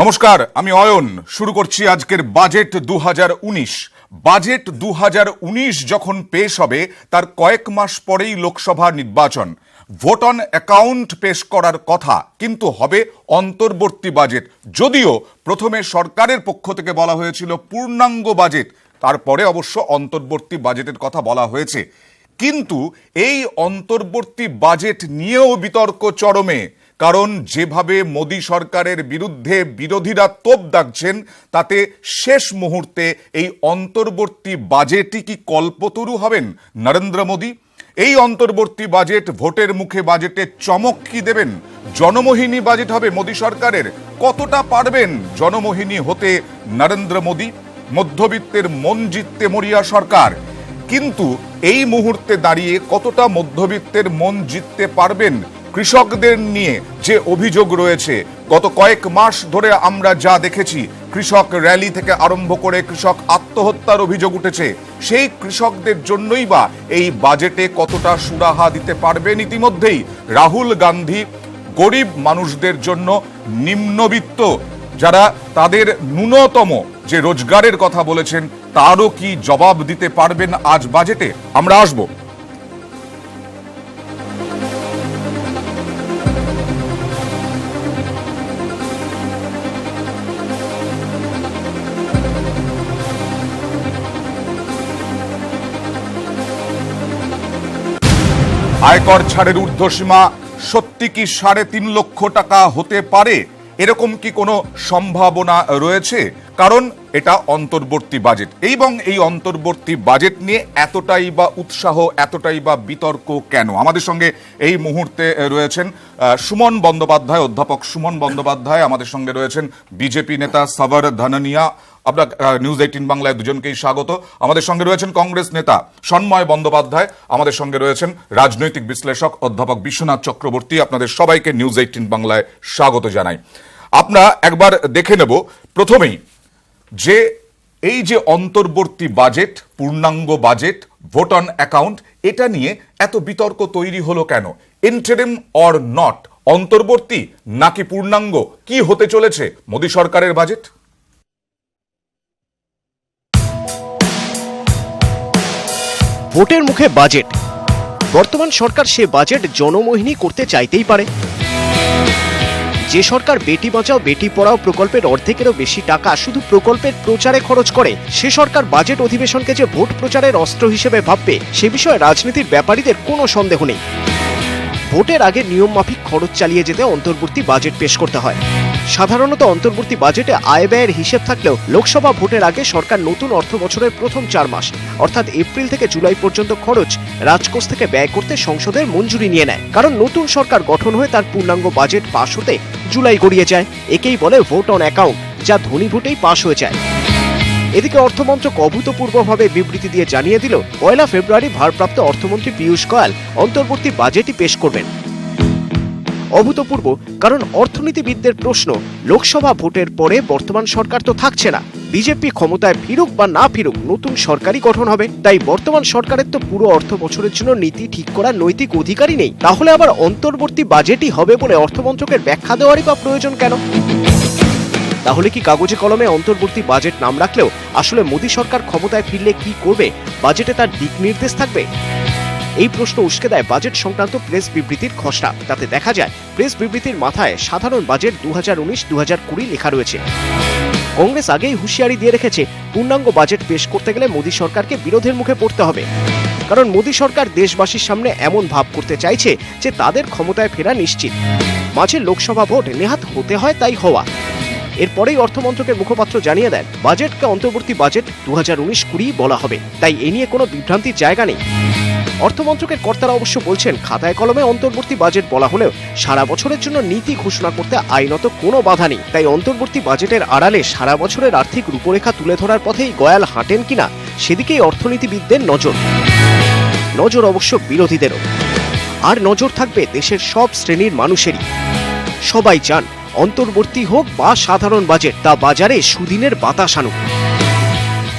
নমস্কার, আমি অয়ন। শুরু করছি আজকের বাজেট 2019। বাজেট 2019 যখন পেশ হবে তার কয়েক মাস পরেই লোকসভা নির্বাচন। ভোট অন অ্যাকাউন্ট পেশ করার কথা, কিন্তু হবে অন্তর্বর্তী বাজেট। যদিও প্রথমে সরকারের পক্ষ থেকে বলা হয়েছিল পূর্ণাঙ্গ বাজেট, তারপরে অবশ্য অন্তর্বর্তী বাজেটের কথা বলা হয়েছে। কিন্তু এই অন্তর্বর্তী বাজেট নিয়েও বিতর্ক চরমে, কারণ যেভাবে মোদী সরকারের বিরুদ্ধে বিরোধীরা তোপ দাগছেন, তাতে শেষ মুহূর্তে এই অন্তর্বর্তী বাজেটই কি কল্পতরু হবেন নরেন্দ্র মোদী? এই অন্তর্বর্তী বাজেট ভোটের মুখে বাজেটে চমক কি দেবেন? জনমোহিনী বাজেট হবে মোদী সরকারের। কতটা পারবেন জনমোহিনী হতে নরেন্দ্র মোদী? মধ্যবিত্তের মন জিততে মরিয়া সরকার, কিন্তু এই মুহূর্তে দাঁড়িয়ে কতটা মধ্যবিত্তের মন জিততে পারবেন? কৃষকদের নিয়ে যে অভিযোগ রয়েছে, গত কয়েক মাস ধরে আমরা যা দেখেছি, কৃষক র্যালি থেকে আরম্ভ করে কৃষক আত্মহত্যার অভিযোগ উঠেছে, সেই কৃষকদের জন্যই বা এই বাজেটে কতটা সুরাহা দিতে পারবেন? ইতিমধ্যেই রাহুল গান্ধী গরিব মানুষদের জন্য, নিম্নবিত্ত যারা, তাদের ন্যূনতম যে রোজগারের কথা বলেছেন, তারও কি জবাব দিতে পারবেন আজ বাজেটে? আমরা আসব। আয়কর ছাড়ের ঊর্ধ্বসীমা সত্যি কি 3.5 লক্ষ টাকা হতে পারে? এরকম কি কোনো সম্ভাবনা রয়েছে? কারণ এটা অন্তর্বর্তী বাজেট, এবং এই অন্তর্বর্তী বাজেট নিয়ে এতটাই বা উৎসাহ, এতটাই বা বিতর্ক কেন? আমাদের সঙ্গে এই মুহূর্তে রয়েছেন সুমন বন্দ্যোপাধ্যায়, অধ্যাপক সুমন বন্দ্যোপাধ্যায়। আমাদের সঙ্গে রয়েছেন বিজেপি নেতা সওয়ার ধানানিয়া। আমরা নিউজ 18 বাংলায় দুজনকেই স্বাগত। আমাদের সঙ্গে রয়েছেন কংগ্রেস নেতা সন্ময় বন্দ্যোপাধ্যায়। আমাদের সঙ্গে রয়েছেন রাজনৈতিক বিশ্লেষক অধ্যাপক বিশ্বনাথ চক্রবর্তী। আপনাদের সবাইকে নিউজ 18 বাংলায় স্বাগত জানাই। আমরা একবার দেখে নেব প্রথমেই যে এই যে অন্তর্বর্তী বাজেট, পূর্ণাঙ্গ বাজেট, ভোট অন অ্যাকাউন্ট, এটা নিয়ে এত বিতর্ক তৈরি হলো কেন? ইন্টারিম অর নট, অন্তর্বর্তী নাকি পূর্ণাঙ্গ, কি হতে চলেছে মোদী সরকারের বাজেট? ভোটের মুখে বাজেট। বর্তমান সরকার সে বাজেট জনমোহিনী করতে চাইতেই পারে। যে সরকার বেটি বাঁচাও বেটি পড়াও প্রকল্পের অর্ধেকেরও বেশি টাকা শুধু প্রকল্পের প্রচারে খরচ করে, সে সরকার বাজেট অধিবেশনকে যে ভোট প্রচারের অস্ত্র হিসেবে ভাববে, সে বিষয়ে রাজনীতির ব্যাপারীদের কোনো সন্দেহ নেই। ভোটের আগে নিয়ম মাফিক খরচ চালিয়ে যেতে অন্তর্বর্তী বাজেট পেশ করতে হয়। সাধারণত অন্তর্বর্তী বাজেটে আয় ব্যয়ের হিসেব থাকলেও লোকসভা ভোটের আগে সরকার নতুন অর্থ বছরের প্রথম 4 মাস অর্থাৎ এপ্রিল থেকে জুলাই পর্যন্ত খরচ রাজকোষ থেকে ব্যয় করতে সংসদের মঞ্জুরি নিয়ে নেয়। কারণ নতুন সরকার গঠন হয়ে তার পূর্ণাঙ্গ বাজেট পাশ হতে জুলাই গড়িয়ে যায়। একেই বলে ভোট অন অ্যাকাউন্ট, যা ধনী ভোটেই পাশ হয়ে যায়। এদিকে অর্থমন্ত্রক অভূতপূর্বভাবে বিবৃতি দিয়ে জানিয়ে দিল 1 ফেব্রুয়ারি ভারপ্রাপ্ত অর্থমন্ত্রী পীযূষ গোয়েল অন্তর্বর্তী বাজেটই পেশ করবেন। অভূতপূর্ব কারণ অর্থনীতিবিদদের প্রশ্ন, লোকসভা ভোটের পরে বর্তমান সরকার তো থাকছে না, বিজেপি ক্ষমতায় ফিরুক বা না ফিরুক নতুন সরকারই গঠন হবে। তাই বর্তমান সরকারের তো পুরো অর্থ বছরের জন্য নীতি ঠিক করার নৈতিক অধিকারই নেই। তাহলে আবার অন্তর্বর্তী বাজেটই হবে বলে অর্থমন্ত্রকের ব্যাখ্যা দেওয়ারই বা প্রয়োজন কেন? তাহলে কি কাগজে কলমে অন্তর্বর্তী বাজেট নাম রাখলেও আসলে মোদী সরকার ক্ষমতায় ফিরলে কি করবে, বাজেটে তার দিক নির্দেশ থাকবে? এই প্রশ্ন উস্কে দেয় বাজেট সংক্রান্ত প্রেস বিবৃতির খসড়া। তাতে দেখা যায় প্রেস বিবৃতির মাথায় সাধারণ বাজেট 2019-2020 লেখা রয়েছে। কংগ্রেস আগেই হুঁশিয়ারি দিয়ে রেখেছে, পূর্ণাঙ্গ বাজেট পেশ করতে গেলে মোদী সরকারকে বিরোধের মুখে পড়তে হবে। কারণ মোদী সরকার দেশবাসীর সামনে এমন ভাব করতে চাইছে যে তাদের ক্ষমতায় ফেরা নিশ্চিত। মাঝে লোকসভা ভোট নেহাত হতে হয়, তাই হওয়া। এরপরেই অর্থমন্ত্রকের মুখপাত্র জানিয়ে দেন, বাজেটকে অন্তর্বর্তী বাজেট 2019-20 বলা হবে, তাই এ নিয়ে কোনো বিভ্রান্তির জায়গা নেই। অর্থমন্ত্রকের কর্তারা অবশ্য বলছেন, খাতায় কলমে অন্তর্বর্তী বাজেট বলা হলেও সারা বছরের জন্য নীতি ঘোষণা করতে আইনত কোনো বাধা নেই। তাই অন্তর্বর্তী বাজেটের আড়ালে সারা বছরের আর্থিক রূপরেখা তুলে ধরার পথেই গোয়েল হাঁটেন কিনা, সেদিকেই অর্থনীতিবিদদের নজর অবশ্য বিরোধীদেরও। আর নজর থাকবে দেশের সব শ্রেণীর মানুষেরই। সবাই চান অন্তর্বর্তী হোক বা সাধারণ বাজেট, তা বাজারে সুদিনের বাতাস আনুক।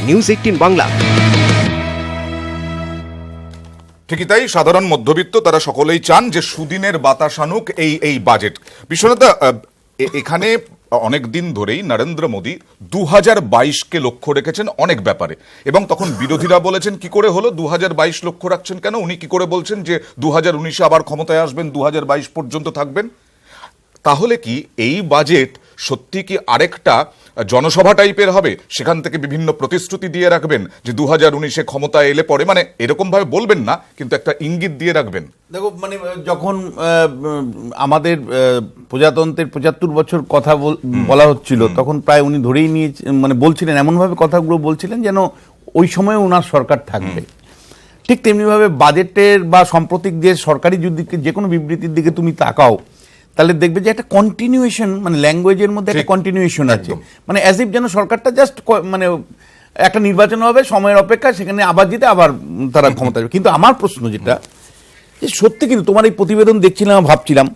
নিউজ 18 বাংলা। ঠিকই তাই, সাধারণ মধ্যবিত্ত তারা সকলেই চান যে সুদিনের বাতাস আনুক এই বাজেট। বিশ্বনাথ, এখানে অনেক দিন ধরেই নরেন্দ্র মোদী 2022-কে লক্ষ্য রেখেছেন অনেক ব্যাপারে, এবং তখন বিরোধীরা বলেছেন কি করে হলো 2022 লক্ষ্য রাখছেন কেন, উনি কি করে বলছেন যে 2019-এ আবার ক্ষমতায় আসবেন, 2022 পর্যন্ত থাকবেন। তাহলে কি এই বাজেট সত্যি কি আরেকটা জনসভা টাইপের হবে, সেখান থেকে বিভিন্ন প্রতিশ্রুতি দিয়ে রাখবেন যে 2019-এ ক্ষমতায় এলে পরে, মানে এরকম ভাবে বলবেন না কিন্তু একটা ইঙ্গিত দিয়ে রাখবেন? দেখো, মানে যখন আমাদের প্রজাতন্ত্রের 75 বছর কথা বলা হচ্ছিল, তখন প্রায় উনি ধরেই নিয়ে মানে বলছিলেন, এমনভাবে কথাগুলো বলছিলেন যেন ওই সময় ওনার সরকার থাকবে। ঠিক তেমনিভাবে বাজেটের বা সাম্প্রতিক যে সরকারি যে কোনো বিবৃতির দিকে তুমি তাকাও, তাহলে দেখবে যে একটা কন্টিনিউয়েশন, মানে ল্যাঙ্গুয়েজের মধ্যে একটা কন্টিনিউয়েশন আছে, মানে অ্যাজ ইফ যেন সরকারটা জাস্ট মানে একটা নির্বাচন হবে, সময়ের অপেক্ষা, সেখানে আবার জিতে আবার তারা ক্ষমতা যাবে। কিন্তু আমার প্রশ্ন যেটা, যে সত্যি কিন্তু তোমার এই প্রতিবেদন দেখছিলাম, ভাবছিলাম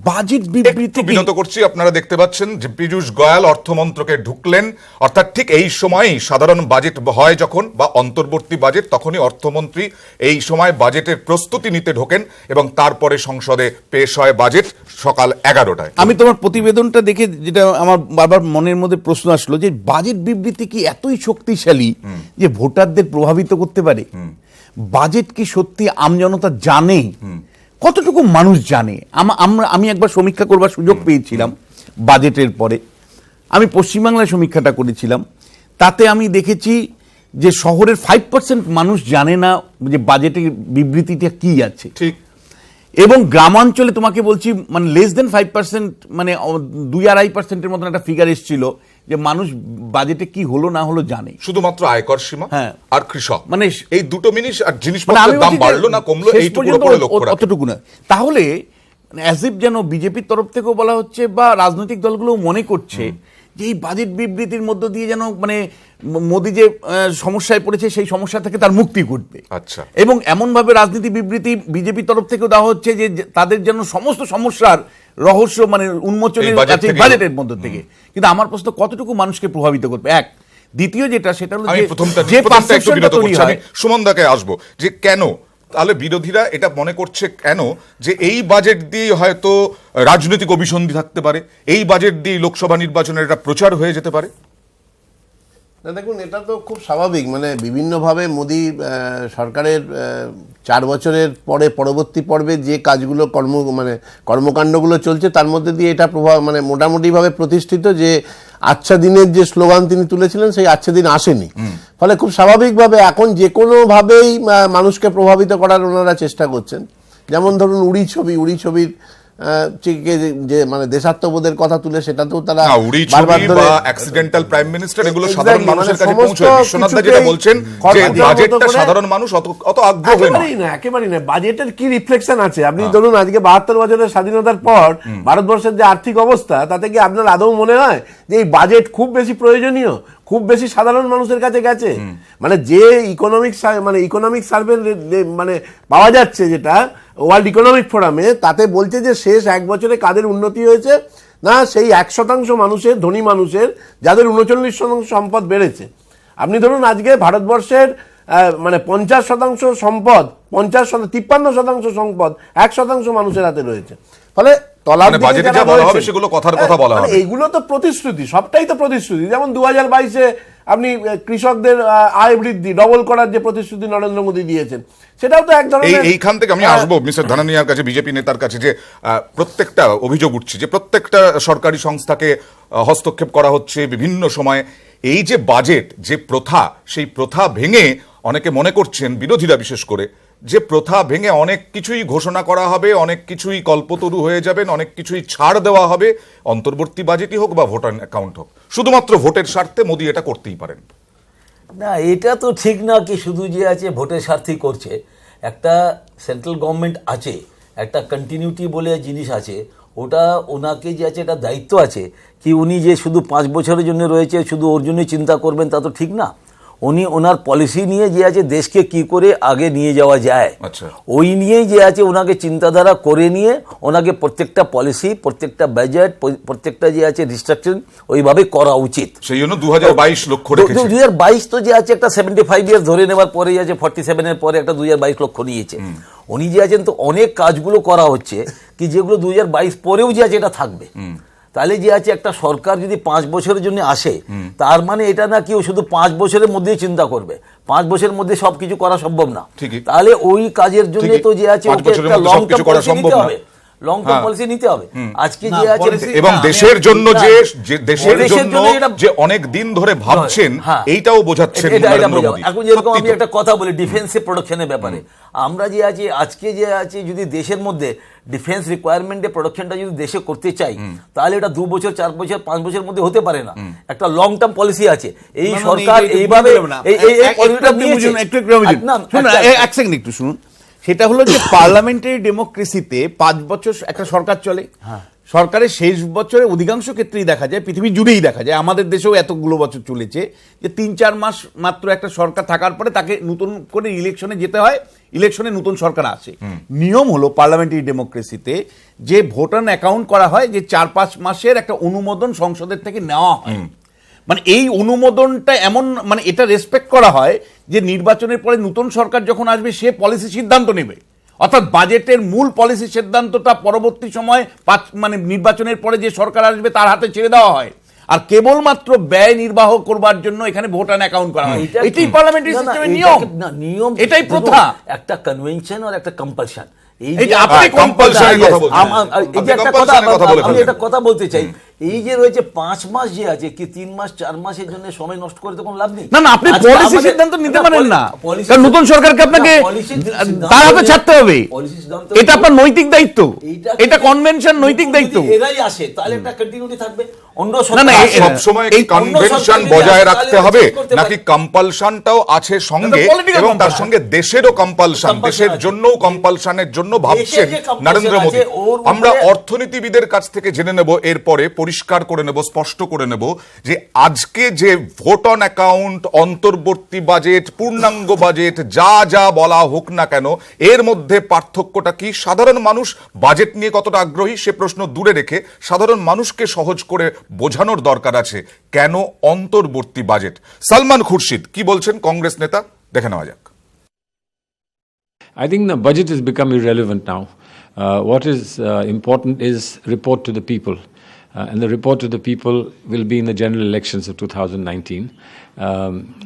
বাজেট বিবৃতি বিনত করছি, আপনারা দেখতে পাচ্ছেন যে পীযূষ গোয়াল অর্থমন্ত্রকে ঢুকলেন, অর্থাৎ ঠিক এই সময়ই সাধারণ বাজেট হয় যখন, বা অন্তর্বর্তী বাজেট, তখনই অর্থমন্ত্রী এই সময় বাজেটের প্রস্তুতি নিতে ঢোকেন এবং তারপরে সংসদে পেশ হয় বাজেট সকাল 11টায়। আমি তোমার প্রতিবেদনটা দেখে যেটা আমার বারবার মনের মধ্যে প্রশ্ন আসলো, যে বাজেট বিবৃতি কি এতই শক্তিশালী যে ভোটারদের প্রভাবিত করতে পারে? বাজেট কি সত্যি আমজনতা জানে? কতটুকু মানুষ জানে? আমি একবার সমীক্ষা করবার সুযোগ পেয়েছিলাম বাজেটের পরে, আমি পশ্চিমবাংলায় সমীক্ষাটা করেছিলাম। তাতে আমি দেখেছি যে শহরের 5% মানুষ জানে না যে বাজেটের বিবৃতিটা কি আছে। ঠিক। এবং গ্রামাঞ্চলে তোমাকে বলছি, মানে লেস দেন 5%, মানে 2-2.5%-এর মতন একটা ফিগার এসেছিল যে মানুষ বাজেটে কি হলো না হলো জানে। শুধুমাত্র আয়কর সীমা আর কৃষক, মানে এই দুটো জিনিস, আর জিনিসপত্রের দাম বাড়লো না কমলো এইটুকুর উপরে লক্ষ্য রাখা, অতটুকু না। তাহলে অ্যাজ ইফ যেন বিজেপির তরফ থেকেও বলা হচ্ছে বা রাজনৈতিক দলগুলো মনে করছে যে এই বাজেট বিবৃতির মধ্য দিয়ে যেন মানে মোদী যে সমস্যায় পড়েছে সেই সমস্যা থেকে তার মুক্তি ঘটবে। আচ্ছা। এবং এমনভাবে রাজনীতি বিবৃতি বিজেপির তরফ থেকেও দেওয়া হচ্ছে যে তাদের যেন সমস্ত সমস্যার রহস্য মানে উন্মোচনের বাজেটের মধ্য থেকে। কিন্তু আমার প্রশ্ন, কতটুকু মানুষকে প্রভাবিত করবে? এক। দ্বিতীয় যেটা, সেটা হলো যে পারসেপশনটা তৈরি হয়। সুমনদাকে আসবো যে কেন তাহলে বিরোধীরা এটা মনে করছে কেন যে এই বাজেট দিয়ে হয়তো রাজনৈতিক অভিসন্ধি থাকতে পারে, এই বাজেট দিয়ে লোকসভা নির্বাচনের একটা প্রচার হয়ে যেতে পারে? না দেখুন, এটা তো খুব স্বাভাবিক, মানে বিভিন্নভাবে মোদী সরকারের 4 বছরের পরে পরবর্তী পর্বে যে কাজগুলো কর্মকাণ্ডগুলো চলছে, তার মধ্যে দিয়ে এটা মানে মোটামুটিভাবে প্রতিষ্ঠিত যে আচ্ছা দিনের যে স্লোগান তিনি তুলেছিলেন, সেই আচ্ছা দিন আসেনি। ফলে খুব স্বাভাবিকভাবে এখন যে কোনোভাবেই মানুষকে প্রভাবিত করার ওনারা চেষ্টা করছেন। যেমন ধরুন উড়ি ছবির যে মানে দেশাত্মবোধের কথা তুলে সেটাতেও তারা বারবার ধরে অ্যাক্সিডেন্টাল প্রাইম মিনিস্টার, এগুলো সাধারণ মানুষের কাছে পৌঁছায়। বিশ্বনাথ দা যেটা বলছেন যে বাজেটটা সাধারণ মানুষ অত আগ্রহী না, একেবারেই না। বাজেটের কি রিফ্লেকশন আছে? আপনি ধরুন আজকে 72 বছরের স্বাধীনতার পর ভারতবর্ষের যে আর্থিক অবস্থা, তাতে কি আপনার আদৌ মনে হয় যে এই বাজেট খুব বেশি প্রয়োজনীয়, খুব বেশি সাধারণ মানুষের কাছে গেছে? মানে যে ইকোনমিক সার্ভে মানে পাওয়া যাচ্ছে, যেটা ওয়ার্ল্ড ইকোনমিক ফোরামে, তাতে বলছে যে শেষ 1 বছরে কাদের উন্নতি হয়েছে না, সেই 1% মানুষের, ধনী মানুষের, যাদের 39% সম্পদ বেড়েছে। আপনি ধরুন আজকে ভারতবর্ষের মানে 50% সম্পদ, 53% সম্পদ 1% মানুষের হাতে রয়েছে। ফলে এইগুলো তো প্রতিশ্রুতি, সবটাই তো প্রতিশ্রুতি। যেমন 2022-এ আপনি কৃষকদের আয় বৃদ্ধি ডবল করার যে প্রতিশ্রুতি নরেন্দ্র মোদী দিয়েছেন, সেটাও তো এক ধরনের। এইখান থেকে আমি আসবো মিস্টার ধানানিয়ার কাছে, বিজেপি নেতার কাছে, যে প্রত্যেকটা অভিযোগ উঠছে যে প্রত্যেকটা সরকারি সংস্থাকে হস্তক্ষেপ করা হচ্ছে বিভিন্ন সময়। এই যে বাজেট, যে প্রথা, সেই প্রথা ভেঙে অনেকে মনে করছেন, বিরোধীরা বিশেষ করে, যে প্রথা ভেঙে অনেক কিছুই ঘোষণা করা হবে, অনেক কিছুই কল্পতরু হয়ে যাবেন, অনেক কিছুই ছাড় দেওয়া হবে, অন্তর্বর্তী বাজেটই হোক বা ভোটার অ্যাকাউন্ট হোক, শুধুমাত্র ভোটের স্বার্থে মোদী এটা করতেই পারেন। না, এটা তো ঠিক না কি শুধু যে আছে ভোটের স্বার্থেই করছে। একটা সেন্ট্রাল গভর্নমেন্ট আছে, একটা কন্টিনিউটি বলে জিনিস আছে, ওটা ওনাকে যে আছে এটা দায়িত্ব আছে কি উনি যে শুধু 5 বছরের জন্য রয়েছে শুধু ওর জন্যই চিন্তা করবেন, তা তো ঠিক না। উনি ওনার পলিসি নিয়ে যে আছে দেশকে কি করে আগে নিয়ে যাওয়া যায়, ওই নিয়েই যে আছে ওনাকে চিন্তাধারা করে নিয়ে ওনাকে প্রত্যেকটা পলিসি, প্রত্যেকটা বাজেট, প্রত্যেকটা যে আছে রিস্ট্রাকশন ওইভাবে করা উচিত। সেই জন্য 2022 লক্ষ্য রেখেছে। 2022 তো যে আছে একটা 75 ইয়ার্স ধরে নেওয়ার পরে আছে 47-এর পরে একটা 2022 লক্ষ্য নিয়েছে। উনি যে আছেন তো অনেক কাজগুলো করা হচ্ছে কি যেগুলো 2022 পরেও যে আছে এটা থাকবে। তাহলে যে আছে একটা সরকার যদি 5 বছরের জন্য আসে, তার মানে এটা না কি ও শুধু 5 বছরের মধ্যেই চিন্তা করবে, 5 বছরের মধ্যে সবকিছু করা সম্ভব না। ঠিকই। তাহলে ওই কাজের জন্য ঠিকই। তো যে আছে 5 ওকে বছরের একটা মধ্যে লং সবকিছু টার্ম করা পলিসি সম্ভব নিতে না। হবে, লং টার্ম পলিসি নিতে হবে। আজকে না, যে আছে policy- এবং না, দেশের জন্য যে দেশের দেশের জন্য জন্য এটা- যে অনেক দিন ধরে ভাবছেন, হ্যাঁ। এইটাও বোঝাচ্ছেন এটা নরেন্দ্র বোঝাবো। মোদী। এখন যেরকম সত্যি আমি তো। একটা কথা বলি ডিফেন্সে প্রোডাকশনের ব্যাপারে, আমরা যে আছি আজকে যে আছে যদি দেশের মধ্যে ডিফেন্স রিকোয়ারমেন্টে প্রোডাকশনটা যদি দেশে করতে চাই, তাহলে এটা 2 বছর 4 বছর 5 বছরের মধ্যে হতে পারে না। একটা লং টার্ম পলিসি আছে, এই না, না, সরকার এটা এইভাবে বুঝতে পারবে না। এই পলিসিটা নিয়েছে। না, এক সেকেন্ড একটু শুনুন। সেটা হলো যে পার্লামেন্টারি ডেমোক্রেসিতে 5 বছর একটা সরকার চলে। সরকারের শেষ বছরে অধিকাংশ ক্ষেত্রেই দেখা যায়, পৃথিবী জুড়েই দেখা যায়, আমাদের দেশেও এতগুলো বছর চলেছে, যে 3-4 মাস মাত্র একটা সরকার থাকার পরে তাকে নতুন করে ইলেকশনে যেতে হয়, ইলেকশনে নতুন সরকার আসে। নিয়ম হলো পার্লামেন্টারি ডেমোক্রেসিতে যে ভোট অন অ্যাকাউন্ট করা হয়, যে 4-5 মাসের একটা অনুমোদন সংসদের থেকে নেওয়া হয়। মানে এই অনুমোদনটা এমন, মানে এটা রেসপেক্ট করা হয় যে নির্বাচনের পরে নতুন সরকার যখন আসবে সে পলিসি সিদ্ধান্ত নেবে, অর্থাৎ বাজেটের মূল পলিসি সিদ্ধান্তটা পরবর্তী সময় মানে নির্বাচনের পরে যে সরকার আসবে তার হাতে ছেড়ে দেওয়া হয়, আর কেবলমাত্র ব্যয় নির্বাহ করবার জন্য এখানে ভোট অন অ্যাকাউন্ট করা হয়। এটাই পার্লামেন্টারি সিস্টেমের নিয়ম, এটাই প্রথা। একটা কনভেনশন আর একটা কম্পালশন। এই যে আপনি compulsion এর কথা বলছেন। এই যে একটা কথা compulsion এর কথা বলে আমি ফেললেন। একটা কথা বলতে চাই, এই যে রয়েছে 5 মাস যে আছে কি 3 মাস 4 মাসের জন্য সময় নষ্ট করে তো কোনো লাভ নেই। না না, আপনি আজকে পলিসি আমাদের- সিদ্ধান্ত নিতে পারেন না, policy- কারণ নতুন সরকারকে আপনাকে না, policy সিদ্ধান্ত তার হাতে নিয়ে- ছাড়তে হবে। policy সিদ্ধান্ত এটা নিয়ে- আপনার নৈতিক দায়িত্ব, এইটাকে- এটা কনভেনশন নৈতিক যদি দায়িত্ব। এরাই আসে তাহলে একটা কন্টিনিউটি থাকবে। অন্য না, সরকার এই- সব সময় এই কনভেনশন অন্য বজায় সরকার রাখতে যদি হবে change করতে নাকি পারে। কম্পালশনটাও আছে সঙ্গে, এটা political এবং তার compulsion। সঙ্গে দেশেরও কম্পালশন, Compulsion দেশের আছে। জন্য কম্পালশনের জন্য ভাবছেন যে compulsion নরেন্দ্র মোদী। আছে, ওর উপরে- আমরা অর্থনীতিবিদের কাছ থেকে জেনে নেব, এরপরে পরিষ্কার করে নেব, স্পষ্ট করে নেব যে আজকে যে ভোট অন অ্যাকাউন্ট, অন্তর্বর্তী বাজেট, পূর্ণাঙ্গ বাজেট, যা যা বলা হোক না কেন, এর মধ্যে পার্থক্যটা কি? সাধারণ মানুষ বাজেট নিয়ে কতটা আগ্রহী সে প্রশ্ন দূরে রেখে সাধারণ মানুষকে সহজ করে বোঝানোর দরকার আছে কেন অন্তর্বর্তী বাজেট। সালমান খুরশিদ কি বলছেন কংগ্রেস নেতা, দেখে নেওয়া যাক। I think the budget has become irrelevant now. What is important is report to the people. And the report to the people will be in the general elections of 2019.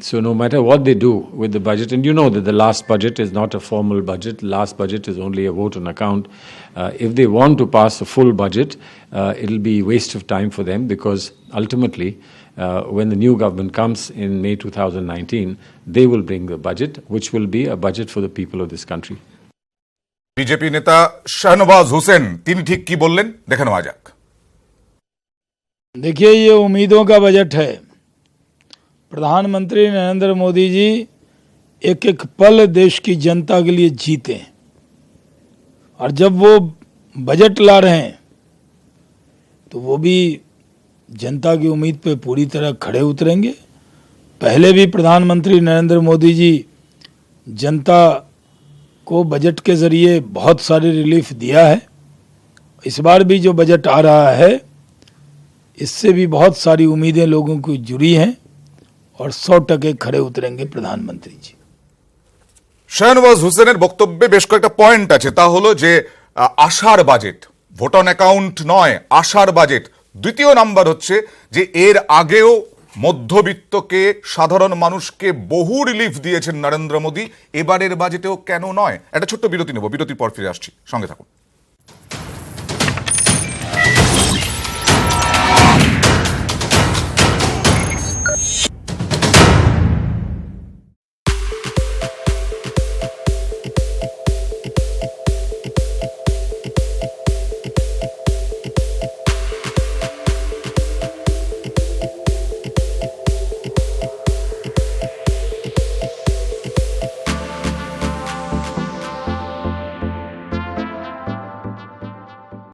So no matter what they do with the budget, and you know that the last budget is not a formal budget, last budget is only a vote on account. If they want to pass a full budget, it'll be a waste of time for them, because ultimately when the new government comes in May 2019, they will bring the budget, which will be a budget for the people of this country. BJP নেতা শাহনওয়াজ হোসেন তিনি ঠিক কি বললেন, দেখে নেওয়া যাক। देखिए, ये उम्मीदों का बजट है। प्रधानमंत्री नरेंद्र मोदी जी एक एक पल देश की जनता के लिए जीते हैं, और जब वो बजट ला रहे हैं तो वो भी जनता की उम्मीद पे पूरी तरह खड़े उतरेंगे। पहले भी प्रधानमंत्री नरेंद्र मोदी जी जनता को बजट के ज़रिए बहुत सारी रिलीफ दिया है। इस बार भी जो बजट आ रहा है इससे भी बहुत सारी उम्मीदें लोगों की जुड़ी हैं, और 100% खड़े उतरेंगे प्रधानमंत्री जी। শাহনওয়াজ হোসেনের বক্তব্যে বেশ কয়েকটা পয়েন্ট আছে, তা হলো যে আশার বাজেট, ভোট অন অ্যাকাউন্ট নয়, আশার বাজেট। দ্বিতীয় নাম্বার হচ্ছে যে এর আগেও মধ্যবিত্তকে, সাধারণ মানুষকে বহু রিলিফ দিয়েছেন নরেন্দ্র মোদী, এবারের বাজেটেও কেন নয়? একটা ছোট্ট বিরতি নেব, বিরতির পর ফিরে আসছি, সঙ্গে থাকুন।